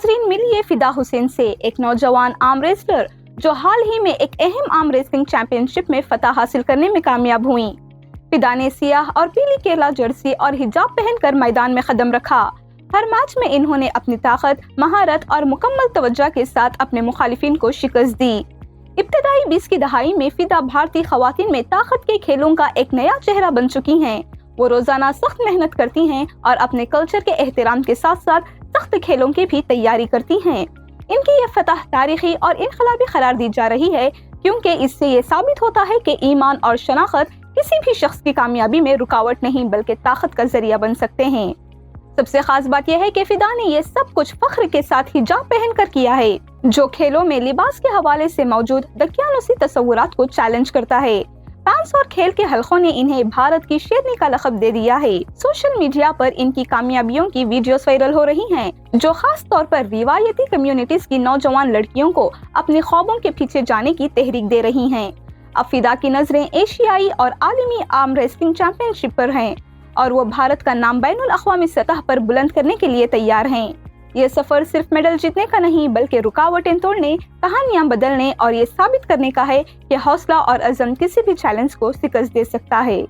नाजरीन, मिलिए फिदा हुसैन से, एक नौजवान आर्म रेसलर जो हाल ही में एक अहम आर्म रेसलिंग चैंपियनशिप में फतह हासिल करने में कामयाब हुई। फिदा ने सियाह और पीली केला जर्सी और हिजाब पहनकर मैदान में कदम रखा। हर मैच में इन्होंने अपनी ताकत, महारत और मुकम्मल तवज्जो के साथ अपने मुखालिफिन को शिकस्त दी। इब्तदाई 20 की दहाई में फिदा भारतीय खवातीन में ताकत के खेलों का एक नया चेहरा बन चुकी हैं। वो रोजाना सख्त मेहनत करती हैं और अपने कल्चर के एहतराम के साथ साथ सख्त खेलों की भी तैयारी करती हैं। इनकी ये फतह तारीखी और इनकलाबी करार दी जा रही है क्योंकि इससे ये साबित होता है कि ईमान और शनाख्त किसी भी शख्स की कामयाबी में रुकावट नहीं बल्कि ताकत का जरिया बन सकते हैं। सबसे खास बात यह है कि फिदा ने ये सब कुछ फख्र के साथ हिजाब पहनकर किया है, जो खेलों में लिबास के हवाले से मौजूद दकियानुसी तस्वुरात को चैलेंज करता है। फैंस और खेल के हलकों ने इन्हें भारत की शेरनी का लक़ब दे दिया है। सोशल मीडिया पर इनकी कामयाबियों की वीडियोस वायरल हो रही हैं, जो खास तौर पर रिवायती कम्युनिटीज की नौजवान लड़कियों को अपने ख्वाबों के पीछे जाने की तहरीक दे रही हैं। अब फिदा की नजरें एशियाई और आलमी आर्म रेसलिंग चैंपियनशिप पर हैं और वो भारत का नाम बैनुल अक़वामी सतह पर बुलंद करने के लिए तैयार हैं। ये सफर सिर्फ मेडल जीतने का नहीं बल्कि रुकावटें तोड़ने, कहानियां बदलने और ये साबित करने का है कि हौसला और अज़म किसी भी चैलेंज को शिकस्त दे सकता है।